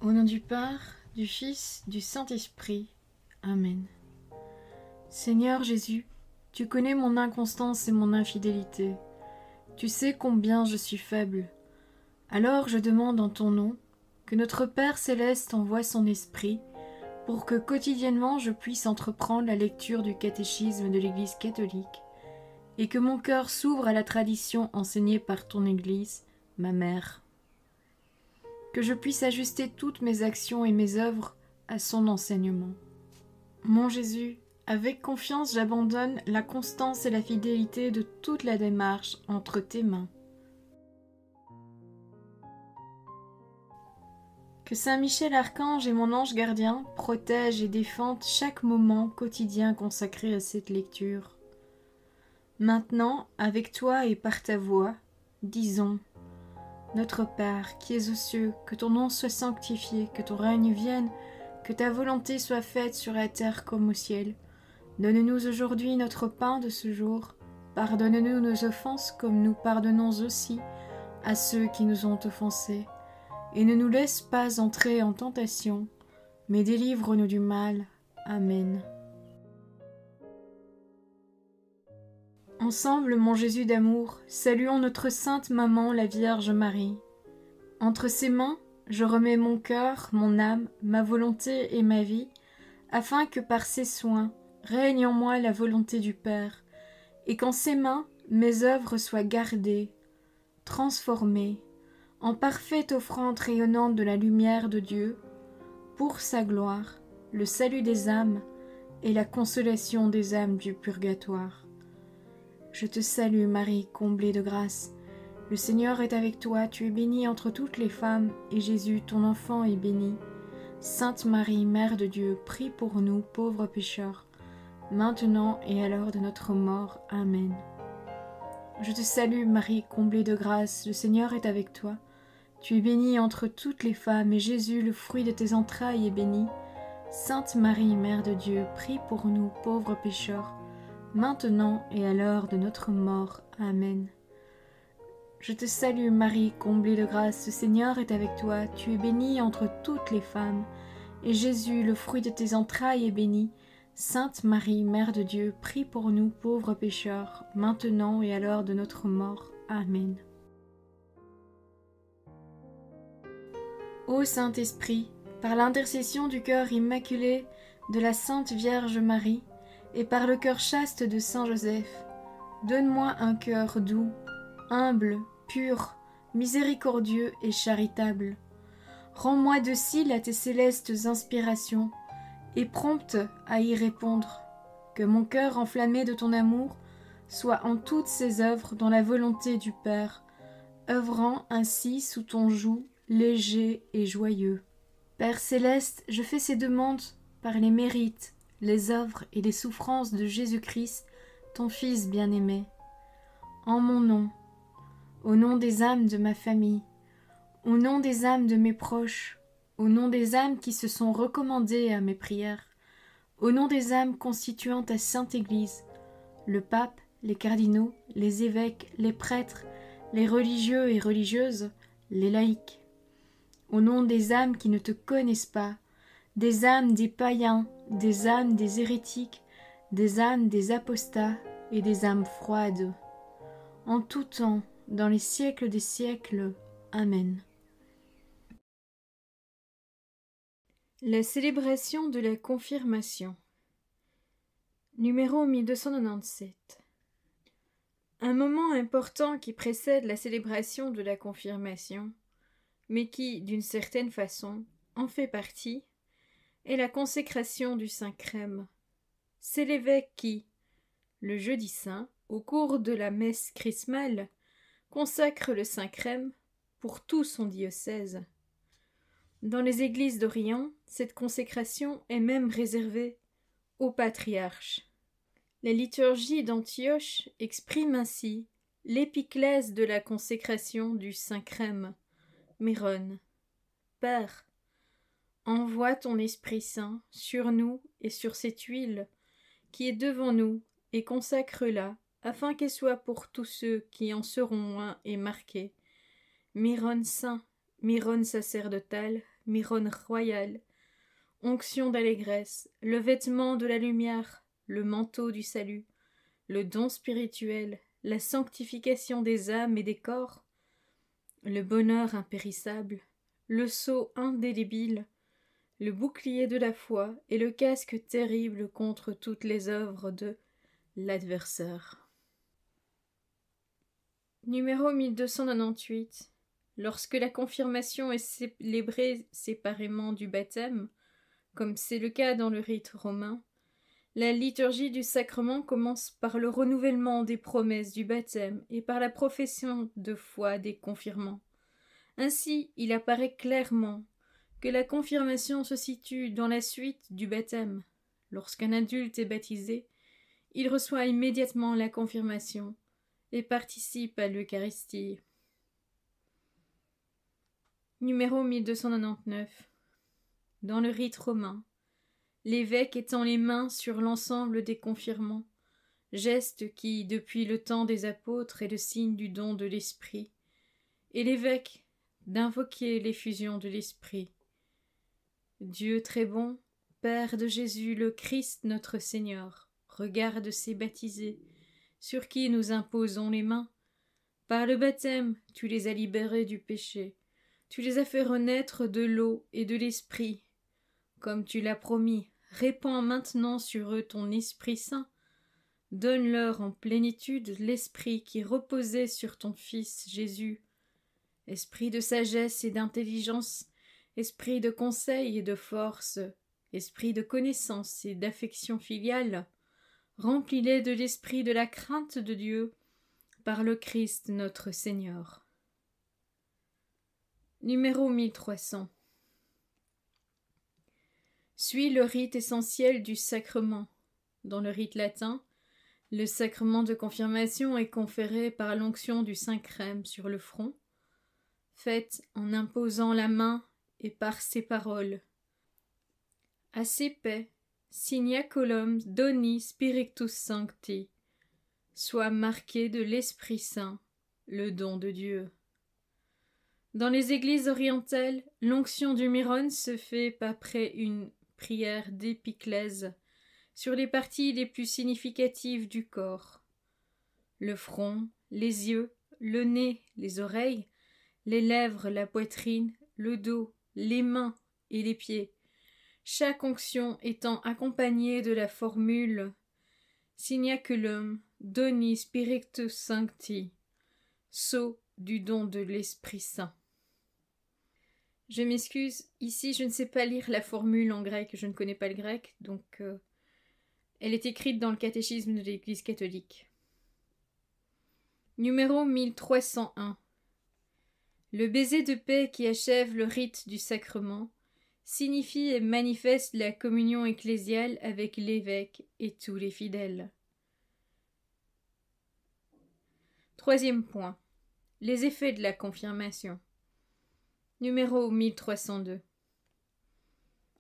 Au nom du Père, du Fils, du Saint-Esprit. Amen. Seigneur Jésus, tu connais mon inconstance et mon infidélité. Tu sais combien je suis faible. Alors je demande en ton nom que notre Père céleste envoie son Esprit pour que quotidiennement je puisse entreprendre la lecture du catéchisme de l'Église catholique et que mon cœur s'ouvre à la tradition enseignée par ton Église, ma mère. Que je puisse ajuster toutes mes actions et mes œuvres à son enseignement. Mon Jésus, avec confiance j'abandonne la constance et la fidélité de toute la démarche entre tes mains. Que Saint Michel Archange et mon ange gardien protègent et défendent chaque moment quotidien consacré à cette lecture. Maintenant, avec toi et par ta voix, disons: Notre Père, qui es aux cieux, que ton nom soit sanctifié, que ton règne vienne, que ta volonté soit faite sur la terre comme au ciel. Donne-nous aujourd'hui notre pain de ce jour. Pardonne-nous nos offenses comme nous pardonnons aussi à ceux qui nous ont offensés. Et ne nous laisse pas entrer en tentation, mais délivre-nous du mal. Amen. Ensemble, mon Jésus d'amour, saluons notre sainte maman, la Vierge Marie. Entre ses mains, je remets mon cœur, mon âme, ma volonté et ma vie, afin que par ses soins règne en moi la volonté du Père, et qu'en ses mains mes œuvres soient gardées, transformées, en parfaite offrande rayonnante de la lumière de Dieu, pour sa gloire, le salut des âmes et la consolation des âmes du purgatoire. Je te salue Marie, comblée de grâce. Le Seigneur est avec toi, tu es bénie entre toutes les femmes, et Jésus, ton enfant, est béni. Sainte Marie, Mère de Dieu, prie pour nous, pauvres pécheurs, maintenant et à l'heure de notre mort. Amen. Je te salue Marie, comblée de grâce, le Seigneur est avec toi. Tu es bénie entre toutes les femmes, et Jésus, le fruit de tes entrailles, est béni. Sainte Marie, Mère de Dieu, prie pour nous, pauvres pécheurs, maintenant et à l'heure de notre mort. Amen. Je te salue Marie, comblée de grâce, le Seigneur est avec toi, tu es bénie entre toutes les femmes, et Jésus, le fruit de tes entrailles, est béni. Sainte Marie, Mère de Dieu, prie pour nous pauvres pécheurs, maintenant et à l'heure de notre mort. Amen. Ô Saint-Esprit, par l'intercession du cœur immaculé de la Sainte Vierge Marie, et par le cœur chaste de Saint Joseph, donne-moi un cœur doux, humble, pur, miséricordieux et charitable. Rends-moi docile à tes célestes inspirations, et prompte à y répondre. Que mon cœur enflammé de ton amour soit en toutes ses œuvres dans la volonté du Père, œuvrant ainsi sous ton joug léger et joyeux. Père céleste, je fais ces demandes par les mérites, les œuvres et les souffrances de Jésus-Christ, ton Fils bien-aimé. En mon nom, au nom des âmes de ma famille, au nom des âmes de mes proches, au nom des âmes qui se sont recommandées à mes prières, au nom des âmes constituant ta Sainte Église, le pape, les cardinaux, les évêques, les prêtres, les religieux et religieuses, les laïcs, au nom des âmes qui ne te connaissent pas, des âmes des païens, des âmes des hérétiques, des âmes des apostats et des âmes froides. En tout temps, dans les siècles des siècles. Amen. La célébration de la confirmation. Numéro 1297. Un moment important qui précède la célébration de la confirmation, mais qui, d'une certaine façon, en fait partie, est la consécration du Saint-Crème. C'est l'évêque qui, le jeudi saint, au cours de la messe chrismale, consacre le Saint-Crème pour tout son diocèse. Dans les églises d'Orient, cette consécration est même réservée au patriarche. La liturgie d'Antioche exprime ainsi l'épiclèse de la consécration du Saint-Crème. Méron. Père, envoie ton Esprit Saint sur nous et sur cette huile qui est devant nous, et consacre-la, afin qu'elle soit pour tous ceux qui en seront oints et marqués. Myron saint, Myron sacerdotal, mironne royale, onction d'allégresse, le vêtement de la lumière, le manteau du salut, le don spirituel, la sanctification des âmes et des corps, le bonheur impérissable, le sceau indélébile, le bouclier de la foi et le casque terrible contre toutes les œuvres de l'adversaire. Numéro 1298. Lorsque la confirmation est célébrée séparément du baptême, comme c'est le cas dans le rite romain, la liturgie du sacrement commence par le renouvellement des promesses du baptême et par la profession de foi des confirmants. Ainsi, il apparaît clairement que la confirmation se situe dans la suite du baptême. Lorsqu'un adulte est baptisé, il reçoit immédiatement la confirmation et participe à l'Eucharistie. Numéro 1299. Dans le rite romain, l'évêque étend les mains sur l'ensemble des confirmants, geste qui, depuis le temps des apôtres, est le signe du don de l'Esprit, et l'évêque d'invoquer l'effusion de l'Esprit. Dieu très bon, Père de Jésus le Christ notre Seigneur, regarde ces baptisés, sur qui nous imposons les mains. Par le baptême, tu les as libérés du péché, tu les as fait renaître de l'eau et de l'Esprit. Comme tu l'as promis, répands maintenant sur eux ton Esprit Saint. Donne-leur en plénitude l'Esprit qui reposait sur ton Fils Jésus. Esprit de sagesse et d'intelligence, esprit de conseil et de force, esprit de connaissance et d'affection filiale, remplis-les de l'esprit de la crainte de Dieu, par le Christ notre Seigneur. Numéro 1300. Suit le rite essentiel du sacrement. Dans le rite latin, le sacrement de confirmation est conféré par l'onction du Saint-Crème sur le front, faite en imposant la main et par ces paroles. Accepe, signaculum doni spiritus sancti, soit marqué de l'Esprit Saint, le don de Dieu. Dans les églises orientales, l'onction du miron se fait après une prière d'épiclèse sur les parties les plus significatives du corps. Le front, les yeux, le nez, les oreilles, les lèvres, la poitrine, le dos, les mains et les pieds, chaque onction étant accompagnée de la formule Signaculum doni spiritus sancti, sceau du don de l'Esprit Saint. Je m'excuse, ici je ne sais pas lire la formule en grec, je ne connais pas le grec, donc elle est écrite dans le catéchisme de l'Église catholique. Numéro 1301. Le baiser de paix qui achève le rite du sacrement signifie et manifeste la communion ecclésiale avec l'évêque et tous les fidèles. Troisième point. Les effets de la confirmation. Numéro 1302.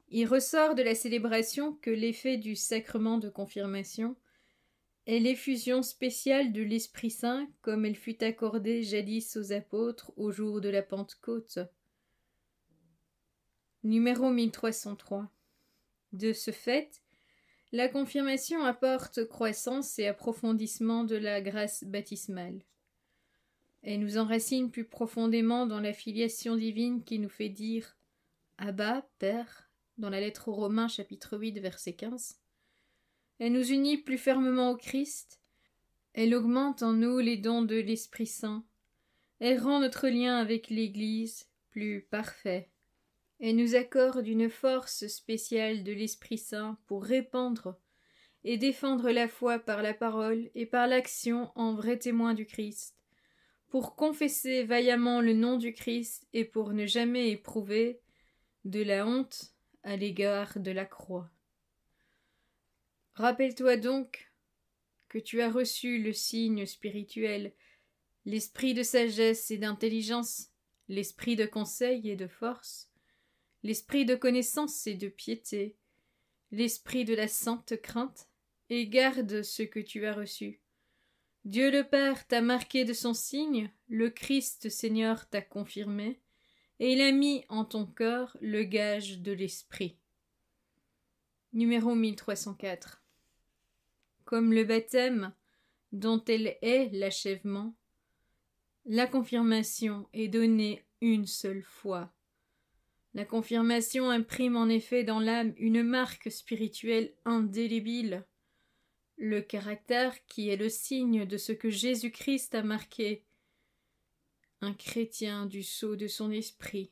Il ressort de la célébration que l'effet du sacrement de confirmation est l'effusion spéciale de l'Esprit Saint comme elle fut accordée jadis aux apôtres au jour de la Pentecôte. Numéro 1303. De ce fait, la confirmation apporte croissance et approfondissement de la grâce baptismale. Elle nous enracine plus profondément dans la filiation divine qui nous fait dire « Abba, Père » dans la lettre aux Romains chapitre 8 verset 15. Elle nous unit plus fermement au Christ. Elle augmente en nous les dons de l'Esprit Saint. Elle rend notre lien avec l'Église plus parfait. Elle nous accorde une force spéciale de l'Esprit Saint pour répandre et défendre la foi par la parole et par l'action en vrai témoin du Christ, pour confesser vaillamment le nom du Christ et pour ne jamais éprouver de la honte à l'égard de la croix. Rappelle-toi donc que tu as reçu le signe spirituel, l'esprit de sagesse et d'intelligence, l'esprit de conseil et de force, l'esprit de connaissance et de piété, l'esprit de la sainte crainte, et garde ce que tu as reçu. Dieu le Père t'a marqué de son signe, le Christ Seigneur t'a confirmé, et il a mis en ton cœur le gage de l'esprit. Numéro 1304. Comme le baptême, dont elle est l'achèvement, la confirmation est donnée une seule fois. La confirmation imprime en effet dans l'âme une marque spirituelle indélébile, le caractère qui est le signe de ce que Jésus-Christ a marqué, un chrétien du sceau de son esprit,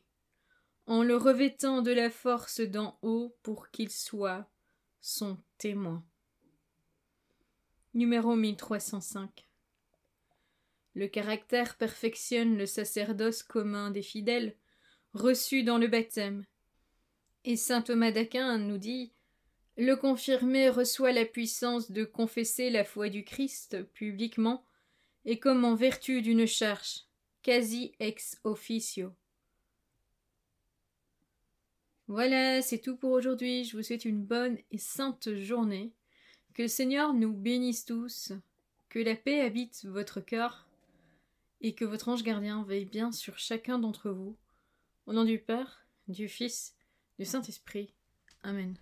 en le revêtant de la force d'en haut pour qu'il soit son témoin. Numéro 1305. Le caractère perfectionne le sacerdoce commun des fidèles, reçu dans le baptême. Et saint Thomas d'Aquin nous dit « Le confirmé reçoit la puissance de confesser la foi du Christ publiquement et comme en vertu d'une charge, quasi ex officio. » Voilà, c'est tout pour aujourd'hui. Je vous souhaite une bonne et sainte journée. Que le Seigneur nous bénisse tous, que la paix habite votre cœur et que votre ange gardien veille bien sur chacun d'entre vous. Au nom du Père, du Fils, du Saint-Esprit. Amen.